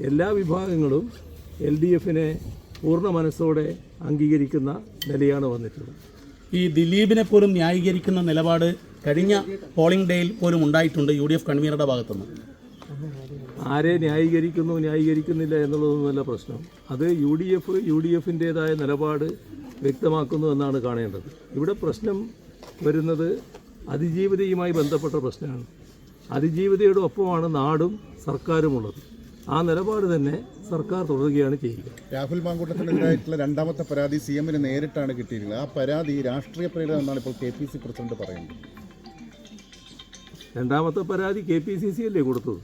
എല്ലാ വിഭാഗങ്ങളും LDFിനെ പൂർണ്ണ മനസ്സോടെ അംഗീകരിക്കുന്ന നിലയാണ് വന്നിട്ടുള്ളത്. ഈ ദിലീപിനെ പോലും ന്യായീകരിക്കുന്ന നിലപാട് കഴിഞ്ഞ പോളിംഗ് ഡേയിൽ പോലും ഉണ്ടായിട്ടുണ്ട് UDF കൺവീനറുടെ ഭാഗത്തുനിന്ന്. ആരെ ന്യായീകരിക്കുന്നില്ല എന്നുള്ളതൊന്നുമല്ല പ്രശ്നം. അത് UDFിൻ്റേതായ നിലപാട് വ്യക്തമാക്കുന്നു എന്നാണ് കാണേണ്ടത്. ഇവിടെ പ്രശ്നം വരുന്നത് അതിജീവിതയുമായി ബന്ധപ്പെട്ട പ്രശ്നമാണ്. അതിജീവിതയുടെ ഒപ്പമാണ് നാടും സർക്കാരുമുള്ളത്. ആ നിലപാട് തന്നെ സർക്കാർ തുടരുകയാണ് ചെയ്യുക. രാഹുൽ മാങ്കൂട്ടത്തിനെതിരായിട്ടുള്ള രണ്ടാമത്തെ പരാതി CMന് നേരിട്ടാണ് കിട്ടിയിട്ടുള്ളത്. ആ പരാതി രാഷ്ട്രീയ പ്രേരിതം എന്നാണ് ഇപ്പോൾ KPC പ്രസിഡന്റ് പറയുന്നത്. രണ്ടാമത്തെ പരാതി KPCC അല്ലേ കൊടുത്തത്?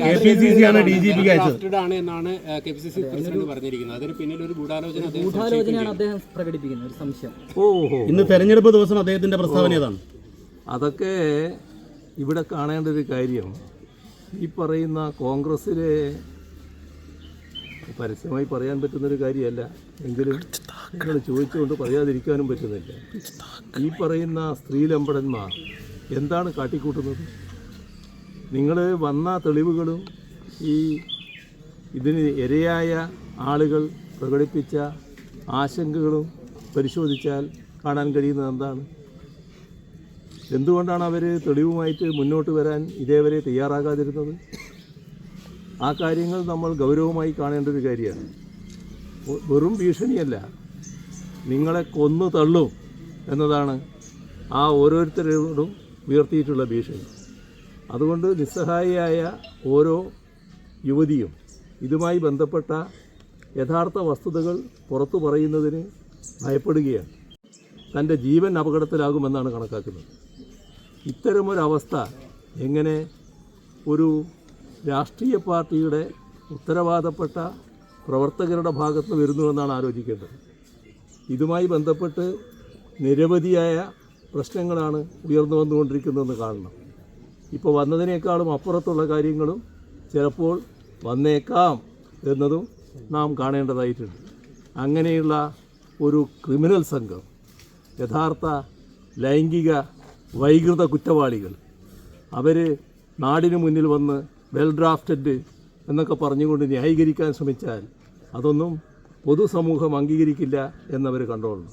KPCC ആണ് DGPക്ക് അയച്ചത് എന്നാണ് KPCC പ്രസിഡന്റ് പറഞ്ഞിരിക്കുന്നത്. അതിന് പിന്നിൽ ഒരു ഗൂഢാലോചനയാണ് അദ്ദേഹം പ്രകടിപ്പിക്കുന്നത്. ഒരു സംശയം. ഓഹോ, ഇന്ന് തെരഞ്ഞെടുപ്പ് ദിവസം അദ്ദേഹത്തിന്റെ പ്രസ്താവന ഏതാണ്? അതൊക്കെ ഇവിടെ കാണേണ്ട ഒരു കാര്യം, ഈ പറയുന്ന കോൺഗ്രസ്സിലെ പരസ്യമായി പറയാൻ പറ്റുന്നൊരു കാര്യമല്ല, എങ്കിലും നിങ്ങൾ ചോദിച്ചുകൊണ്ട് പറയാതിരിക്കാനും പറ്റുന്നില്ല. ഈ പറയുന്ന സ്ത്രീലമ്പടന്മാർ എന്താണ് കാട്ടിക്കൂട്ടുന്നത്? നിങ്ങൾ വന്ന തെളിവുകളും ഇതിന് ഇരയായ ആളുകൾ പ്രകടിപ്പിച്ച ആശങ്കകളും പരിശോധിച്ചാൽ കാണാൻ കഴിയുന്നത് എന്താണ്? എന്തുകൊണ്ടാണ് അവർ തെളിവുമായിട്ട് മുന്നോട്ട് വരാൻ ഇതേവരെ തയ്യാറാകാതിരുന്നത്? ആ കാര്യങ്ങൾ നമ്മൾ ഗൗരവമായി കാണേണ്ട ഒരു കാര്യമാണ്. വെറും ഭീഷണിയല്ല, നിങ്ങളെ കൊന്നു തള്ളും എന്നതാണ് ആ ഓരോരുത്തരോടും ഉയർത്തിയിട്ടുള്ള ഭീഷണി. അതുകൊണ്ട് നിസ്സഹായിയായ ഓരോ യുവതിയും ഇതുമായി ബന്ധപ്പെട്ട യഥാർത്ഥ വസ്തുതകൾ പുറത്തു പറയുന്നതിന് ഭയപ്പെടുകയാണ്. തൻ്റെ ജീവൻ അപകടത്തിലാകുമെന്നാണ് കണക്കാക്കുന്നത്. ഇത്തരമൊരവസ്ഥ എങ്ങനെ ഒരു രാഷ്ട്രീയ പാർട്ടിയുടെ ഉത്തരവാദപ്പെട്ട പ്രവർത്തകരുടെ ഭാഗത്ത് വരുന്നുവെന്നാണ് ആലോചിക്കേണ്ടത്. ഇതുമായി ബന്ധപ്പെട്ട് നിരവധിയായ പ്രശ്നങ്ങളാണ് ഉയർന്നു വന്നുകൊണ്ടിരിക്കുന്നതെന്ന് കാണണം. ഇപ്പോൾ വന്നതിനേക്കാളും അപ്പുറത്തുള്ള കാര്യങ്ങളും ചിലപ്പോൾ വന്നേക്കാം എന്നതും നാം കാണേണ്ടതായിട്ടുണ്ട്. അങ്ങനെയുള്ള ഒരു ക്രിമിനൽ സംഘം, യഥാർത്ഥ ലൈംഗിക വൈകൃത കുറ്റവാളികൾ, അവർ നാടിനു മുന്നിൽ വന്ന് വെൽ ഡ്രാഫ്റ്റഡ് എന്നൊക്കെ പറഞ്ഞുകൊണ്ട് ന്യായീകരിക്കാൻ ശ്രമിച്ചാൽ അതൊന്നും പൊതുസമൂഹം അംഗീകരിക്കില്ല എന്നവർ കണ്ടോളണം.